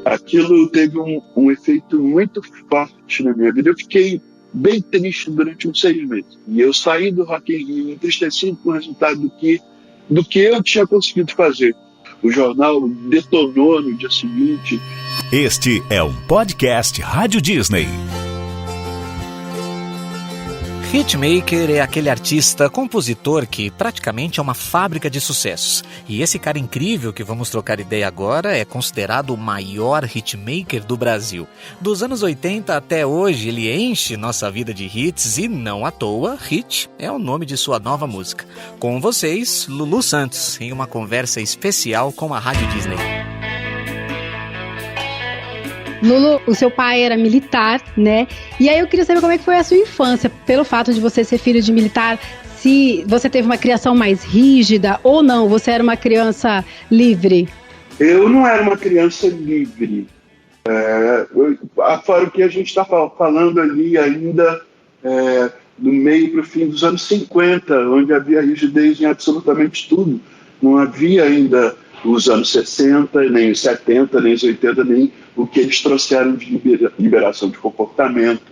Aquilo teve um efeito muito forte na minha vida. Eu fiquei bem triste durante uns 6 meses. E eu saí do Rock in Rio entristecido com o resultado do que eu tinha conseguido fazer. O jornal detonou no dia seguinte. Este é um podcast Rádio Disney. Hitmaker é aquele artista, compositor que praticamente é uma fábrica de sucessos. E esse cara incrível que vamos trocar ideia agora é considerado o maior hitmaker do Brasil. Dos anos 80 até hoje, ele enche nossa vida de hits e não à toa, Hit é o nome de sua nova música. Com vocês, Lulu Santos, em uma conversa especial com a Rádio Disney. Lulu, o seu pai era militar, né? E aí eu queria saber como é que foi a sua infância, pelo fato de você ser filho de militar, se você teve uma criação mais rígida ou não, você era uma criança livre? Eu não era uma criança livre. Fora o que a gente está falando ali ainda do meio para o fim dos anos 50, onde havia rigidez em absolutamente tudo. Não havia ainda os anos 60, nem os 70, nem os 80, nem o que eles trouxeram de liberação de comportamento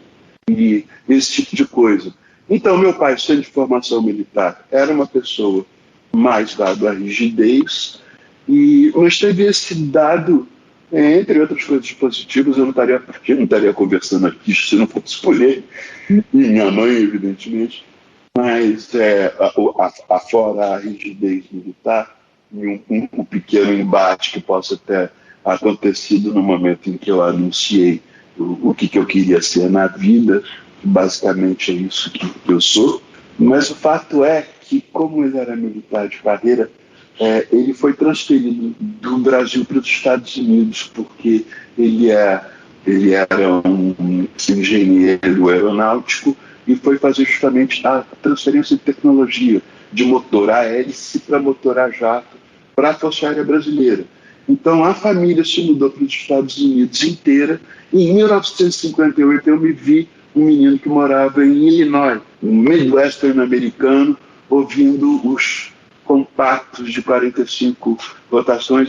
e esse tipo de coisa. Então, meu pai, sendo de formação militar, era uma pessoa mais dada à rigidez, mas teve esse dado, entre outras coisas positivas, eu não estaria conversando aqui se não fosse por ele, e minha mãe, evidentemente, mas afora a rigidez militar, e um pequeno embate que possa ter acontecido no momento em que eu anunciei o que eu queria ser na vida, basicamente é isso que eu sou. Mas o fato é que, como ele era militar de carreira, ele foi transferido do Brasil para os Estados Unidos, porque ele era um engenheiro aeronáutico e foi fazer justamente a transferência de tecnologia de motor a hélice para motor a jato para a Força Aérea Brasileira. Então a família se mudou para os Estados Unidos inteira e em 1958 eu me vi um menino que morava em Illinois, no Midwestern americano, ouvindo os compactos de 45 rotações,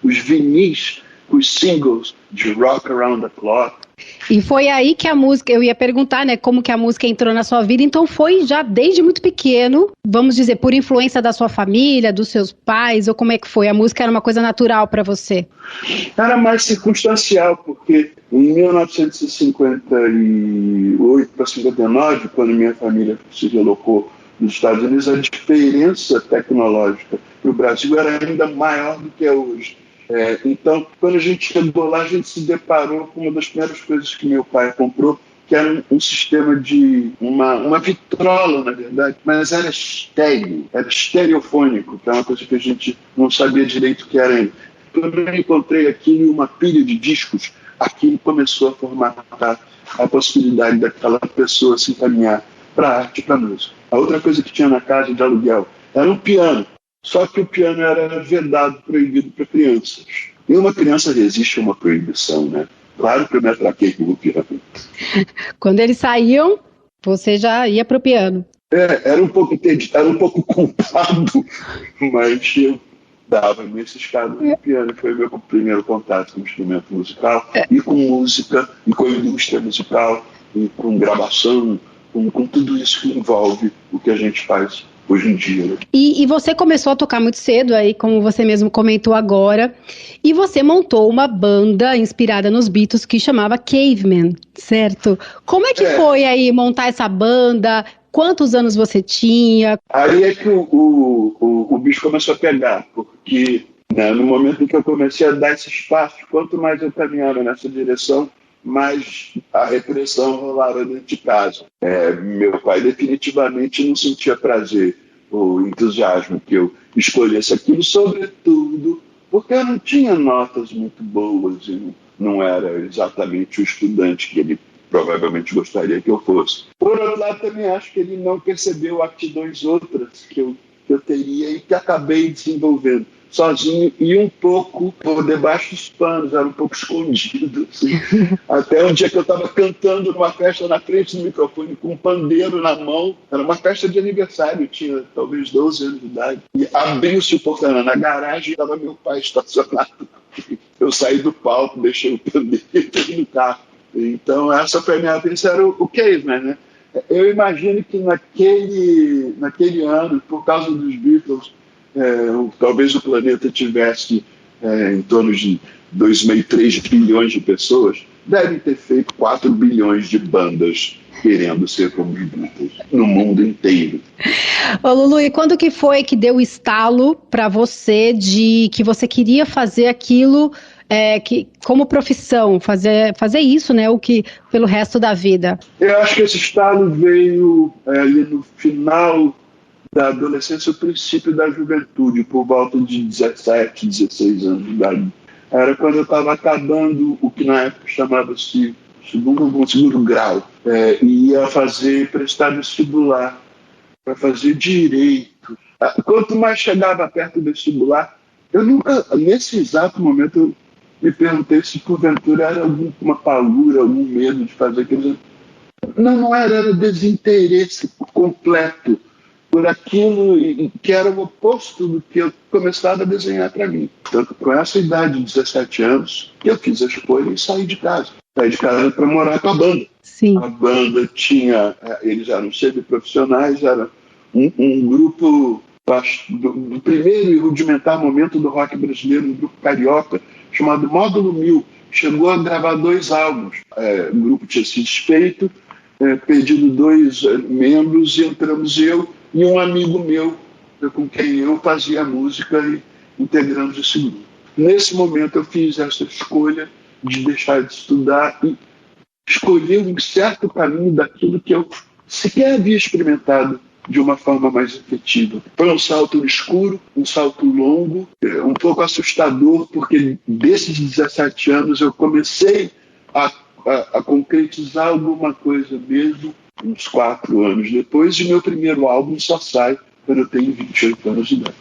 os vinis, os singles de Rock Around the Clock. E foi aí que a música, eu ia perguntar, né, como que a música entrou na sua vida, então foi já desde muito pequeno, vamos dizer, por influência da sua família, dos seus pais, ou como é que foi? A música era uma coisa natural para você? Era mais circunstancial, porque em 1958 para 59, quando minha família se relocou nos Estados Unidos, a diferença tecnológica para o Brasil era ainda maior do que é hoje. Então, quando a gente chegou lá, a gente se deparou com uma das primeiras coisas que meu pai comprou, que era um sistema de uma vitrola, na verdade, mas era estéreo, era estereofônico, que é uma coisa que a gente não sabia direito o que era ainda. Quando eu encontrei aquilo em uma pilha de discos, aquilo começou a formatar a possibilidade daquela pessoa se encaminhar para a arte e para a música. A outra coisa que tinha na casa de aluguel era um piano. Só que o piano era vedado, proibido para crianças. E uma criança resiste a uma proibição, né? Claro que eu me atraquei com o piano. Quando eles saíam, você já ia para o piano. Era um pouco culpado, mas eu dava nesse estado do piano. Foi o meu primeiro contato com o instrumento musical, e com música, e com a indústria musical, e com gravação, com tudo isso que envolve o que a gente faz hoje em dia. Né? E você começou a tocar muito cedo, aí, como você mesmo comentou agora, e você montou uma banda inspirada nos Beatles que chamava Caveman, certo? Como é que foi aí montar essa banda? Quantos anos você tinha? Aí é que o bicho começou a pegar, porque no momento em que eu comecei a dar esse espaço, quanto mais eu caminhava nessa direção, mais a repressão rolava dentro de casa. Meu pai definitivamente não sentia prazer ou entusiasmo que eu escolhesse aquilo, sobretudo porque eu não tinha notas muito boas e não era exatamente o estudante que ele provavelmente gostaria que eu fosse. Por outro lado, também acho que ele não percebeu aptidões outras que eu teria e que acabei desenvolvendo sozinho e um pouco por debaixo dos panos, era um pouco escondido, assim. Até um dia que eu estava cantando numa festa na frente do microfone com um pandeiro na mão, era uma festa de aniversário, eu tinha talvez 12 anos de idade, e abriu-se o portão na garagem e estava meu pai estacionado. eu saí do palco, deixei o pandeiro no carro. Então, essa foi a minha vivência, era o Caveman, né? Eu imagino que naquele ano, por causa dos Beatles, talvez o planeta tivesse em torno de 2,5, 3 bilhões de pessoas, devem ter feito 4 bilhões de bandas querendo ser como os Beatles, no mundo inteiro. Ô Lulu, e quando que foi que deu o estalo para você de que você queria fazer aquilo como profissão, fazer isso, né, o que pelo resto da vida? Eu acho que esse estalo veio ali no final da adolescência, o princípio da juventude, por volta de 17, 16 anos de idade. Era quando eu estava acabando o que na época chamava-se segundo grau, e ia prestar vestibular para fazer direito. Quanto mais chegava perto do vestibular, eu nunca, nesse exato momento, eu me perguntei se porventura era alguma palura, algum medo de fazer aquilo. Não era desinteresse completo por aquilo que era o oposto do que eu começava a desenhar para mim. Tanto com essa idade de 17 anos, que eu fiz a escolha e saí de casa. Saí de casa para morar com a banda. Sim. A banda eles eram semi-profissionais, era um grupo do primeiro e rudimentar momento do rock brasileiro, um grupo carioca, chamado Módulo 1000. Chegou a gravar 2 álbuns. O grupo tinha se desfeito, perdido 2 membros, e entramos eu e um amigo meu, com quem eu fazia música, e integramos esse grupo. Nesse momento eu fiz essa escolha de deixar de estudar e escolher um certo caminho daquilo que eu sequer havia experimentado de uma forma mais efetiva. Foi um salto no escuro, um salto longo, um pouco assustador, porque desses 17 anos eu comecei a concretizar alguma coisa mesmo uns 4 anos depois, e meu primeiro álbum só sai quando eu tenho 28 anos de idade.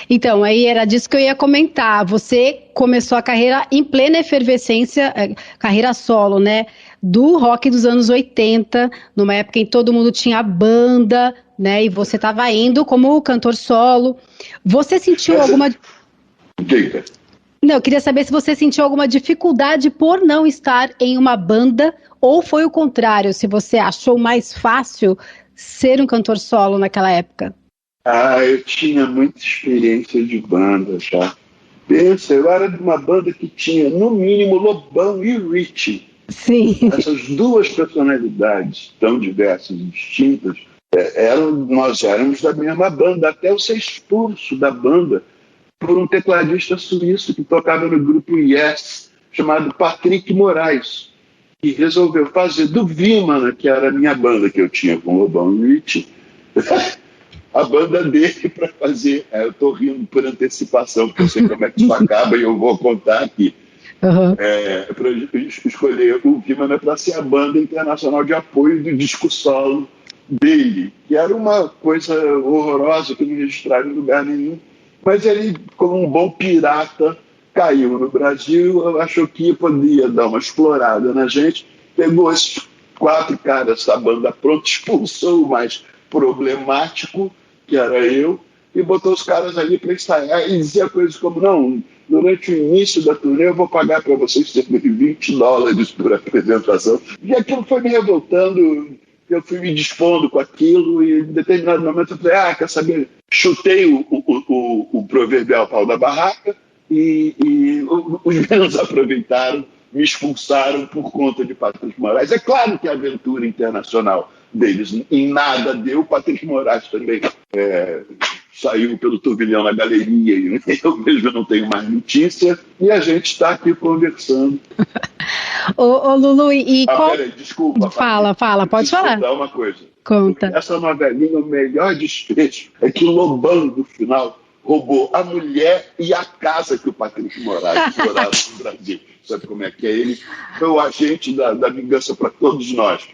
Então, aí era disso que eu ia comentar. Você começou a carreira em plena efervescência, carreira solo, né? Do rock dos anos 80, numa época em que todo mundo tinha banda, né? E você estava indo como cantor solo. Você sentiu alguma... Diga. Não, eu queria saber se você sentiu alguma dificuldade por não estar em uma banda, ou foi o contrário, se você achou mais fácil ser um cantor solo naquela época. Eu tinha muita experiência de banda já. Pensa, eu era de uma banda que tinha, no mínimo, Lobão e Richie. Sim. Essas 2 personalidades tão diversas e distintas, nós éramos da mesma banda, até eu ser expulso da banda por um tecladista suíço que tocava no grupo Yes, chamado Patrick Moraes, que resolveu fazer do Vimana, que era a minha banda que eu tinha com Lobão e Richie, a banda dele para fazer. Eu estou rindo por antecipação, porque eu sei como é que isso acaba e eu vou contar aqui. Uhum. Para escolher o Vimana para ser a banda internacional de apoio do disco solo dele, que era uma coisa horrorosa que não registraram em lugar nenhum, mas ele, como um bom pirata, caiu no Brasil, achou que podia dar uma explorada na gente, pegou esses 4 caras da banda pronta, expulsou o mais problemático, que era eu, e botou os caras ali para ensaiar, e dizia coisas como: não, durante o início da turnê eu vou pagar para vocês cerca de $20 por apresentação. E aquilo foi me revoltando, eu fui me dispondo com aquilo, e em determinado momento eu falei: quer saber? Chutei o proverbial pau da barraca, e os menos aproveitaram, me expulsaram por conta de Patrick Moraes. É claro que a aventura internacional deles em nada deu. Patrick Moraes também saiu pelo turbilhão na galeria, e eu mesmo não tenho mais notícia, e a gente está aqui conversando. Ô Lulu, e qual... Peraí, desculpa. Fala, pode falar. Vou dar uma coisa. Conta. Porque essa novelinha, o melhor desfecho é que o Lobão, no final, roubou a mulher e a casa que o Patrick Moraes morava no Brasil. Sabe como é que é? Ele foi o agente da vingança para todos nós.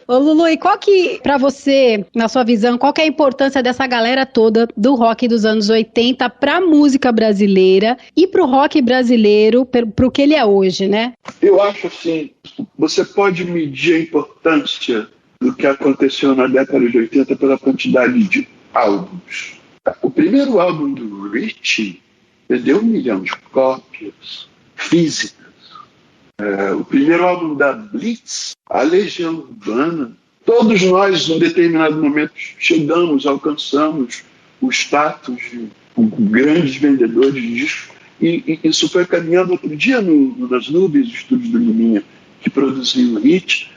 Ô Lulu, e qual que, pra você, na sua visão, qual que é a importância dessa galera toda do rock dos anos 80 pra música brasileira e pro rock brasileiro, pro que ele é hoje, né? Eu acho assim, você pode medir a importância do que aconteceu na década de 80 pela quantidade de álbuns. O primeiro álbum do Richie vendeu 1 milhão de cópias. físicas. O primeiro álbum da Blitz, a Legião Urbana, todos nós, em determinado momento, alcançamos o status de grandes vendedores de discos, e isso foi caminhando. Outro dia, nas Nuvens, estúdios do Liminha, que produziu o Hit,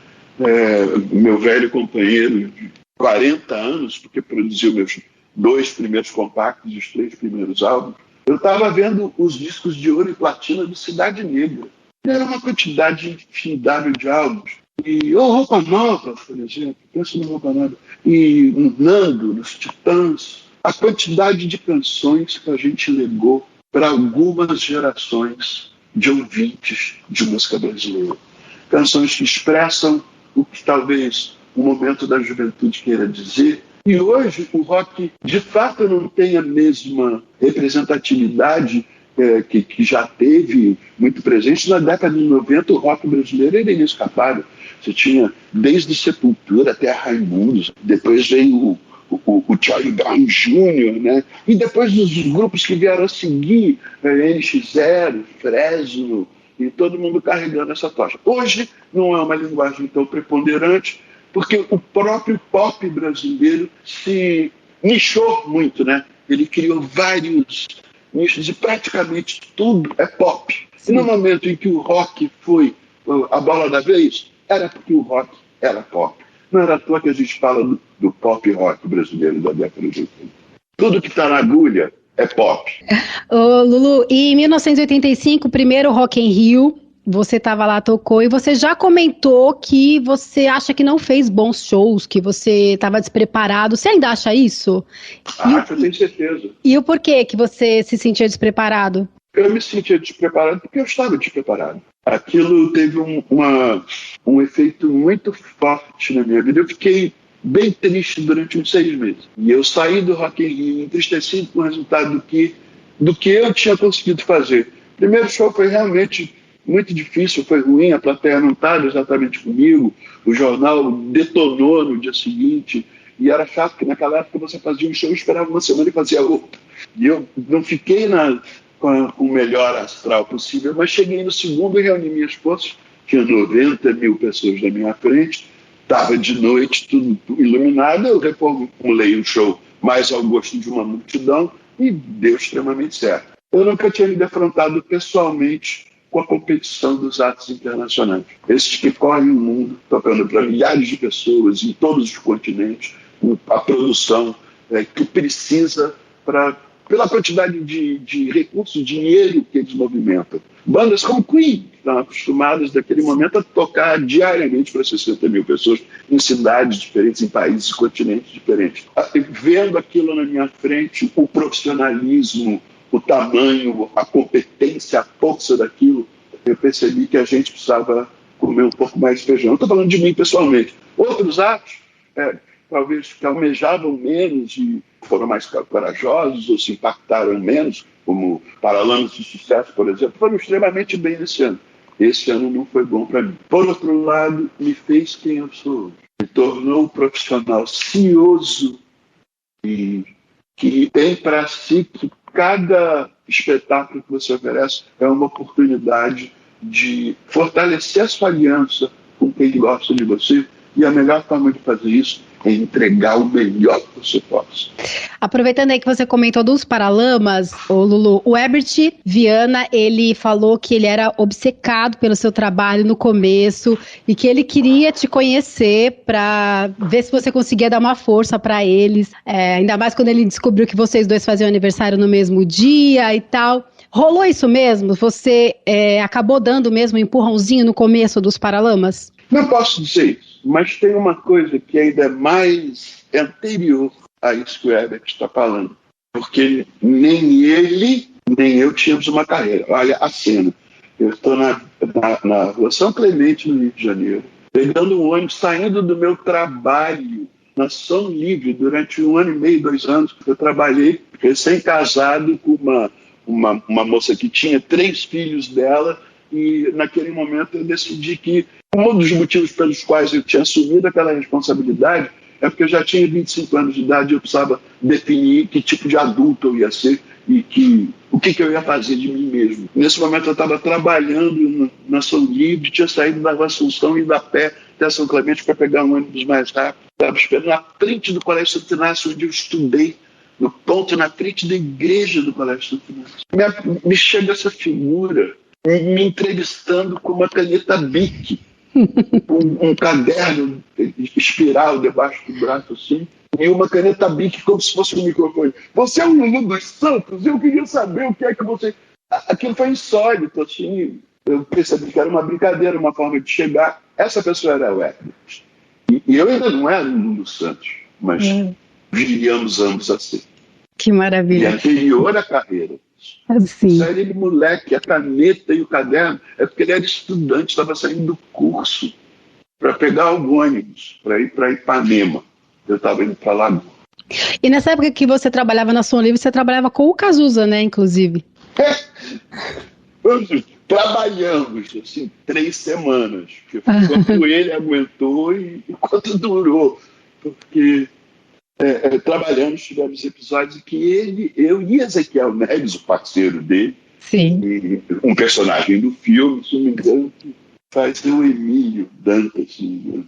meu velho companheiro de 40 anos, porque produziu meus 2 primeiros compactos e os 3 primeiros álbuns, eu estava vendo os discos de ouro e platina do Cidade Negra. Era uma quantidade infindável de álbuns. E Roupa Nova, por exemplo, penso no Roupa Nova, e no Nando, nos Titãs, a quantidade de canções que a gente legou para algumas gerações de ouvintes de música brasileira. Canções que expressam o que talvez o momento da juventude queira dizer. E hoje o rock, de fato, não tem a mesma representatividade que já teve muito presente. Na década de 90, o rock brasileiro era inescapável. Você tinha desde Sepultura até Raimundos, depois veio o Charlie Brown Jr., né? E depois os grupos que vieram a seguir, NX0, Fresno, e todo mundo carregando essa tocha. Hoje não é uma linguagem tão preponderante, porque o próprio pop brasileiro se nichou muito, né? Ele criou vários nichos e praticamente tudo é pop. Sim. E no momento em que o rock foi a bola da vez, era porque o rock era pop. Não era à toa que a gente fala do pop rock brasileiro da década de 80. Tudo que está na agulha é pop. Ô, Lulu, e em 1985, o primeiro Rock in Rio, você estava lá, tocou, e você já comentou que você acha que não fez bons shows, que você estava despreparado. Você ainda acha isso? Eu tenho certeza. E o porquê que você se sentia despreparado? Eu me sentia despreparado porque eu estava despreparado. Aquilo teve um efeito muito forte na minha vida. Eu fiquei bem triste durante uns 6 meses. E eu saí do Rock in Rio entristecido com o resultado do que eu tinha conseguido fazer. O primeiro show foi realmente muito difícil, foi ruim, a plateia não estava exatamente comigo, o jornal detonou no dia seguinte, e era chato, porque naquela época você fazia um show, esperava uma semana e fazia outro. E eu não fiquei com o melhor astral possível, mas cheguei no segundo e reuni minhas forças, tinha 90 mil pessoas na minha frente, estava de noite, tudo iluminado, eu reformulei um show mais ao gosto de uma multidão e deu extremamente certo. Eu nunca tinha me defrontado pessoalmente com a competição dos atos internacionais. Esses que correm o mundo, tocando para milhares de pessoas em todos os continentes, a produção que precisa pela quantidade de recursos, dinheiro que eles movimentam. Bandas como Queen, que estão acostumadas naquele momento a tocar diariamente para 60 mil pessoas em cidades diferentes, em países e continentes diferentes. Vendo aquilo na minha frente, o profissionalismo, o tamanho, a competência, a força daquilo, eu percebi que a gente precisava comer um pouco mais de feijão. Estou falando de mim pessoalmente. Outros atos, talvez que almejavam menos e foram mais corajosos ou se impactaram menos, como Paralamas de Sucesso, por exemplo, foram extremamente bem esse ano. Esse ano não foi bom para mim. Por outro lado, me fez quem eu sou hoje. Me tornou um profissional cioso e que tem para si que cada espetáculo que você oferece é uma oportunidade de fortalecer a sua aliança com quem gosta de você, e a melhor forma de fazer isso é entregar o melhor que você possa. Aproveitando aí que você comentou dos Paralamas, Lulu, o Herbert Viana, ele falou que ele era obcecado pelo seu trabalho no começo e que ele queria te conhecer para ver se você conseguia dar uma força para eles, ainda mais quando ele descobriu que vocês dois faziam aniversário no mesmo dia e tal. Rolou isso mesmo? Você acabou dando mesmo um empurrãozinho no começo dos Paralamas? Não posso dizer isso, mas tem uma coisa que ainda é mais anterior a isso que o Herbert está falando. Porque nem ele, nem eu tínhamos uma carreira. Olha a cena. Eu estou na Rua São Clemente, no Rio de Janeiro, pegando um ônibus, saindo do meu trabalho na São Livre durante 1 ano e meio, 2 anos. Eu trabalhei recém-casado com uma moça que tinha 3 filhos dela, e naquele momento eu decidi que um dos motivos pelos quais eu tinha assumido aquela responsabilidade é porque eu já tinha 25 anos de idade e eu precisava definir que tipo de adulto eu ia ser o que eu ia fazer de mim mesmo. Nesse momento eu estava trabalhando na São Livre, tinha saído da Rua Assunção e indo a pé até São Clemente para pegar um ônibus mais rápido. Estava esperando na frente do Colégio Santo Inácio, onde eu estudei, no ponto, na frente da igreja do Colégio Santo Inácio. Me chega essa figura me entrevistando com uma caneta Bic, um caderno espiral debaixo do braço assim, e uma caneta Bic como se fosse um microfone. Você é o Lulu dos Santos? Eu queria saber o que é que você... Aquilo foi insólito, assim. Eu percebi que era uma brincadeira, uma forma de chegar. Essa pessoa era o Herbert. E eu ainda não era o Lulu dos Santos, mas viríamos ambos assim. Que maravilha. E anterior à carreira. Assim. Só ele, moleque, a caneta e o caderno, é porque ele era estudante, estava saindo do curso para pegar o ônibus, para ir para Ipanema. Eu estava indo para Lagoa. E nessa época que você trabalhava na Som Livre, você trabalhava com o Cazuza, né, inclusive? Trabalhamos, assim, 3 semanas. Quanto ele aguentou e quanto durou. Porque trabalhamos, tivemos episódios em que eu e Ezequiel Neves, o parceiro dele, sim, um personagem do filme, se não me engano, faz o Emílio Dantas. Assim,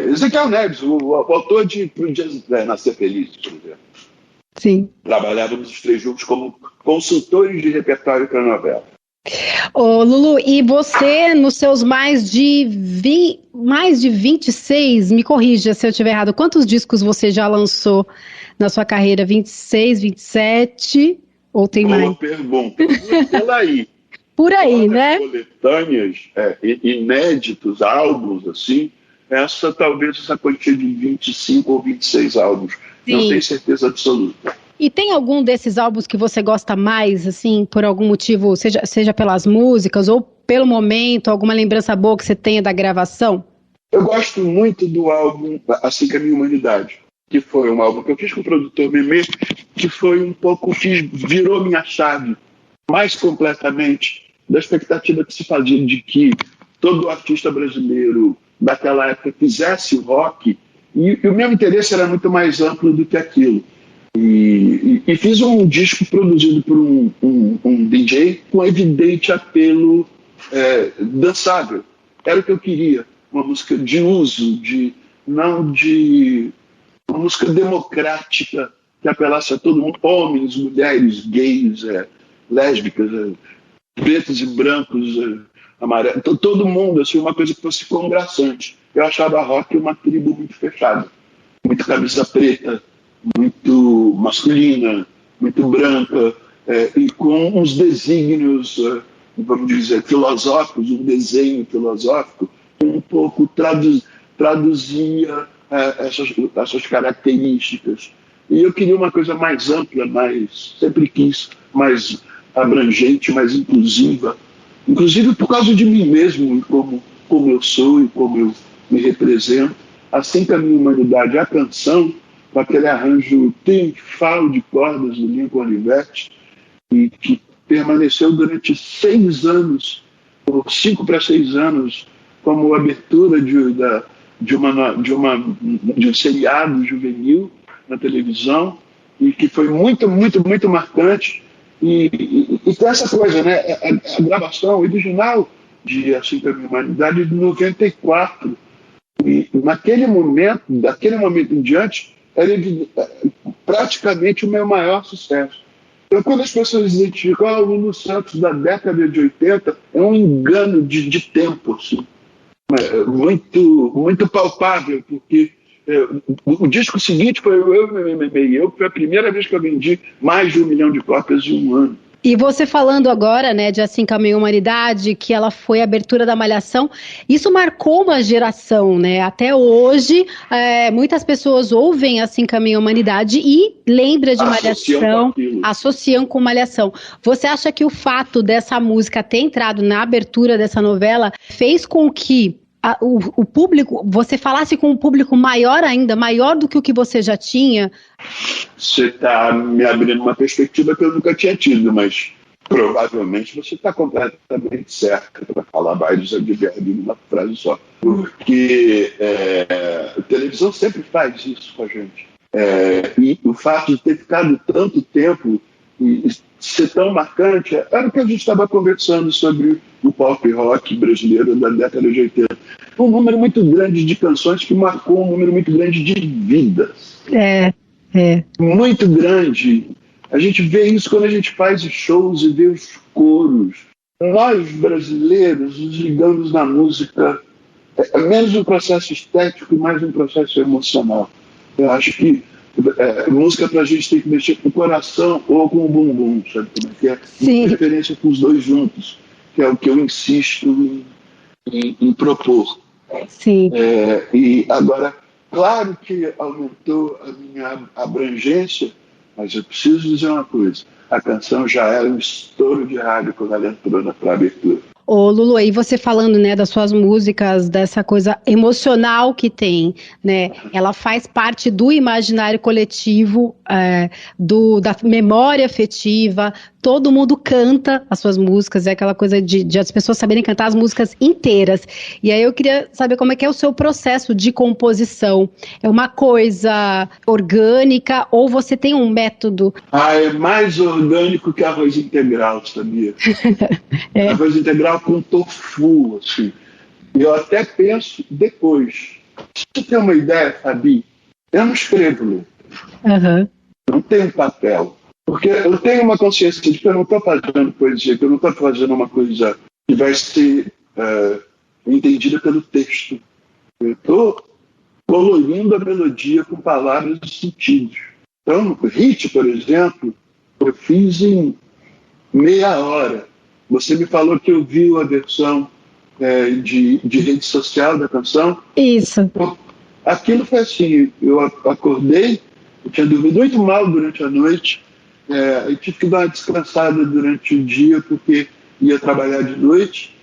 Ezequiel Neves, o autor de Pro Dia Nascer Feliz, por exemplo. Sim. Trabalhávamos os 3 juntos como consultores de repertório para novela. Ô, Lulu, e você, nos seus mais de 26, me corrija se eu estiver errado, quantos discos você já lançou na sua carreira? 26, 27 ou tem mais? Boa pergunta. Por aí, né? Coletâneas, inéditos, álbuns, assim, talvez essa quantia de 25 ou 26 álbuns. Sim. Não tenho certeza absoluta. E tem algum desses álbuns que você gosta mais, assim, por algum motivo, seja pelas músicas ou pelo momento, alguma lembrança boa que você tenha da gravação? Eu gosto muito do álbum Assim que a Minha Humanidade, que foi um álbum que eu fiz com o produtor Memê, que foi um pouco que virou minha chave mais completamente da expectativa que se fazia de que todo artista brasileiro daquela época fizesse rock, e o meu interesse era muito mais amplo do que aquilo. E fiz um disco produzido por um DJ com evidente apelo dançável. Era o que eu queria, uma música de uso, uma música democrática que apelasse a todo mundo, homens, mulheres, gays, lésbicas, pretos e brancos, amarelos, todo mundo, assim, uma coisa que fosse congraçante. Eu achava rock uma tribo muito fechada, muito camisa preta, muito masculina, muito branca, e com uns desígnios, vamos dizer, filosóficos, um desenho filosófico, que um pouco traduzia essas características. E eu queria uma coisa mais ampla, sempre quis, mais abrangente, mais inclusiva, inclusive por causa de mim mesmo, como eu sou e como eu me represento. Assim que a Minha Humanidade, a canção, com aquele arranjo triunfal de cordas do Lincoln Olivetti, e que permaneceu durante 6 anos, ou 5 para 6 anos, como abertura de um seriado juvenil na televisão, e que foi muito, muito, muito marcante. E tem essa coisa, né? A gravação original de Assim que a Minha Humanidade de 94. E daquele momento em diante, era praticamente o meu maior sucesso. Então, quando as pessoas identificam o Lulu Santos da década de 80, é um engano de tempo, assim, muito, muito palpável, porque o disco seguinte foi foi a primeira vez que eu vendi mais de 1 milhão de cópias em um ano. E você falando agora, né, de Assim que a Minha Humanidade, que ela foi a abertura da Malhação, isso marcou uma geração, né? Até hoje, muitas pessoas ouvem Assim que a Minha Humanidade e lembram de Malhação, associam com Malhação. Você acha que o fato dessa música ter entrado na abertura dessa novela fez com que o público, você falasse com um público maior ainda, maior do que o que você já tinha? Você está me abrindo uma perspectiva que eu nunca tinha tido, mas provavelmente você está completamente certo para falar vários advérbios numa frase só. Porque a televisão sempre faz isso com a gente. E o fato de ter ficado tanto tempo e ser tão marcante, era o que a gente estava conversando sobre o pop rock brasileiro da década de 80. Um número muito grande de canções que marcou um número muito grande de vidas. Muito grande. A gente vê isso quando a gente faz os shows e vê os coros. Nós, brasileiros, nos ligamos na música, menos um processo estético e mais um processo emocional. Eu acho que música pra gente tem que mexer com o coração ou com o bumbum, sabe como é que é? Sim. Preferência com os dois juntos, que é o que eu insisto em propor. Sim. E agora, claro que aumentou a minha abrangência, mas eu preciso dizer uma coisa, a canção já era um estouro de rádio quando ela entrou na abertura. Ô Lulu, aí você falando, né, das suas músicas, dessa coisa emocional que tem, né, ela faz parte do imaginário coletivo, da memória afetiva, todo mundo canta as suas músicas, é aquela coisa de as pessoas saberem cantar as músicas inteiras. E aí eu queria saber como é que é o seu processo de composição. É uma coisa orgânica ou você tem um método? É mais orgânico que arroz integral, sabia? Arroz integral com tofu, assim. E eu até penso depois. Você tem uma ideia, Fabi? Eu não escrevo letra. Não tenho papel. Porque eu tenho uma consciência de que eu não estou fazendo poesia, que eu não estou fazendo uma coisa que vai ser entendida pelo texto. Eu estou colorindo a melodia com palavras e sentidos. Então, hit, por exemplo, eu fiz em meia hora. Você me falou que ouviu a versão de rede social da canção. Isso. Aquilo foi assim, eu acordei, eu tinha dormido muito mal durante a noite, eu tive que dar uma descansada durante o dia porque ia trabalhar de noite.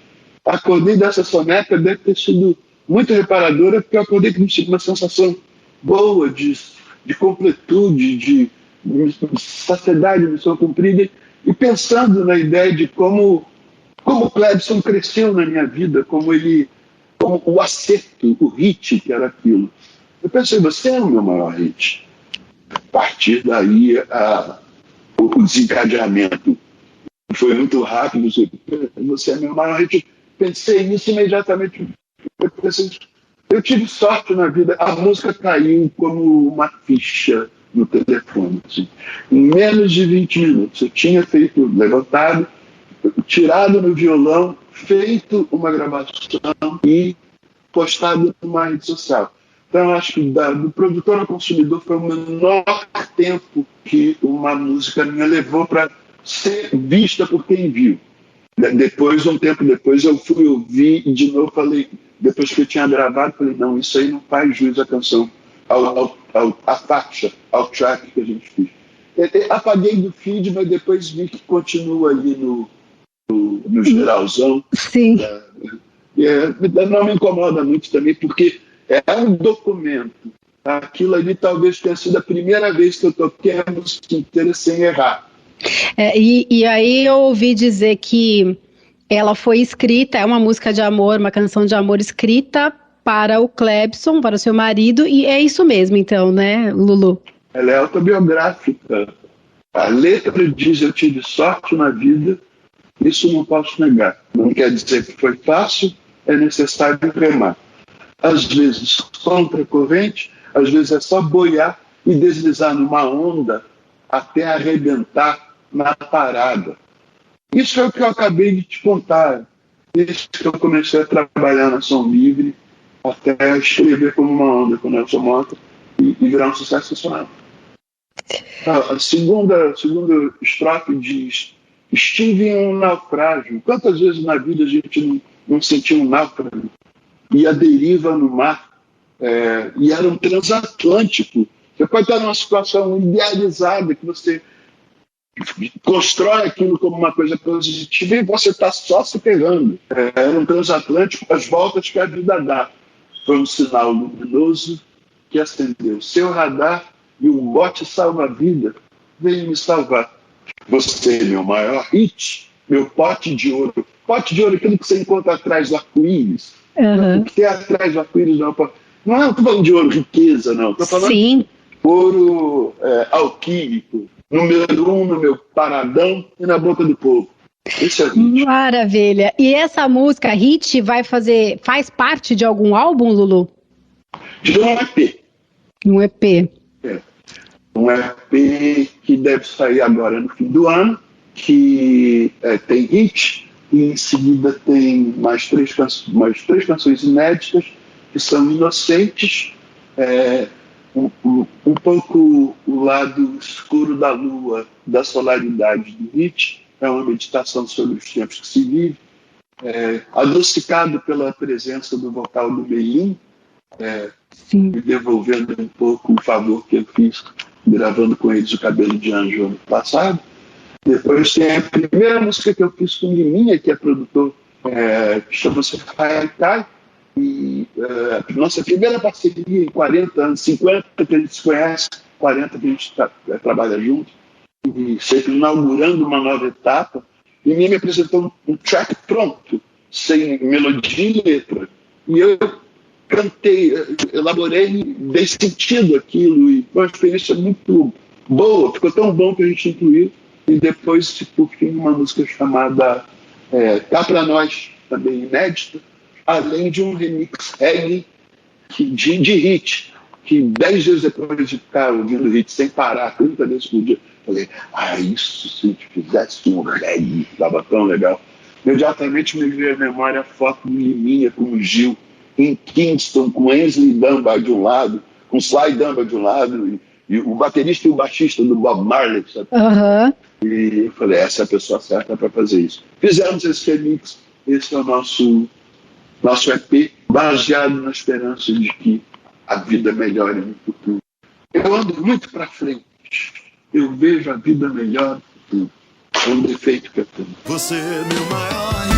Acordei dessa soneca, deve ter sido muito reparadora, porque eu acordei com uma sensação boa de completude, de saciedade, missão cumprida, e pensando na ideia de como o Clebson cresceu na minha vida, como o acerto, o hit que era aquilo. Eu pensei, você é o meu maior hit. A partir daí, o desencadeamento foi muito rápido. Você é meu maior hit. Pensei nisso imediatamente. Eu tive sorte na vida. A música caiu como uma ficha no telefone. Assim. Em menos de 20 minutos. Eu tinha levantado, tirado no violão, feito uma gravação e postado numa rede social. Então, eu acho que do produtor ao consumidor foi o menor tempo que uma música minha levou para ser vista por quem viu. Depois, um tempo depois, eu fui ouvir e de novo falei, depois que eu tinha gravado, falei, não, isso aí não faz jus à canção, à faixa, ao track que a gente fez. Apaguei do feed, mas depois vi que continua ali no geralzão. Sim. Não me incomoda muito também, porque é um documento. Aquilo ali talvez tenha sido a primeira vez que eu toquei a música inteira sem errar. E aí eu ouvi dizer que ela foi escrita, é uma música de amor, uma canção de amor escrita para o Clebson, para o seu marido, e é isso mesmo então, né, Lulu? Ela é autobiográfica. A letra diz, eu tive sorte na vida, isso não posso negar. Não quer dizer que foi fácil, é necessário remar. Às vezes contra a corrente, às vezes é só boiar e deslizar numa onda até arrebentar na parada. Isso é o que eu acabei de te contar. Desde que eu comecei a trabalhar na Som Livre, até escrever como uma onda com Nelson Mota e virar um sucesso nacional. A segunda estrofe diz: estive em um naufrágio. Quantas vezes na vida a gente não sentiu um náufrago? E a deriva no mar, e era um transatlântico. Você pode estar numa situação idealizada, que você constrói aquilo como uma coisa positiva e você está só se pegando. Era um transatlântico, as voltas que a vida dá. Foi um sinal luminoso que acendeu seu radar e um bote salva-vida veio me salvar. Você é meu maior hit, meu pote de ouro. Pote de ouro é aquilo que você encontra atrás do arco-íris. O que tem atrás do arco-íris não estou falando de ouro riqueza, não. Estou falando de ouro alquímico, número 1 no meu paradão e na boca do povo. Esse é o Hit. Maravilha. E essa música, Hit, faz parte de algum álbum, Lulu? De um EP. Um EP. Um EP que deve sair agora no fim do ano, que tem Hit, e em seguida tem mais três canções inéditas, que são Inocentes, um pouco o lado escuro da lua, da solaridade do Hit, é uma meditação sobre os tempos que se vive, adocicado pela presença do vocal do Melim, me devolvendo um pouco o favor que eu fiz gravando com eles o Cabelo de Anjo ano passado. Depois tem a primeira música que eu fiz com o Liminha, que é produtor, que chama-se Haikai, e nossa primeira parceria em 40 anos, 50 que a gente se conhece, 40 que a gente trabalha junto, e sempre inaugurando uma nova etapa. E me apresentou um track pronto, sem melodia e letra, e eu cantei, elaborei, dei sentido àquilo, e foi uma experiência muito boa, ficou tão bom que a gente incluiu. E depois, por fim, uma música chamada Cá Pra Nós, também inédita, além de um remix reggae de hit, que 10 dias depois de ficar ouvindo hit sem parar, 30 vezes por dia, falei, isso se a gente fizesse um reggae, dava tão legal. Imediatamente me veio à memória a foto do Liminha com o Gil, em Kingston, com Ainsley Dunbar de um lado, com Sly Dunbar de um lado, e o baterista e o baixista do Bob Marley, sabe? Uhum. E eu falei, essa é a pessoa certa para fazer isso. Fizemos esse remix, esse é o nosso EP, baseado na esperança de que a vida melhore no futuro. Eu ando muito para frente, eu vejo a vida melhor no futuro. É um defeito que eu tenho. Você é meu maior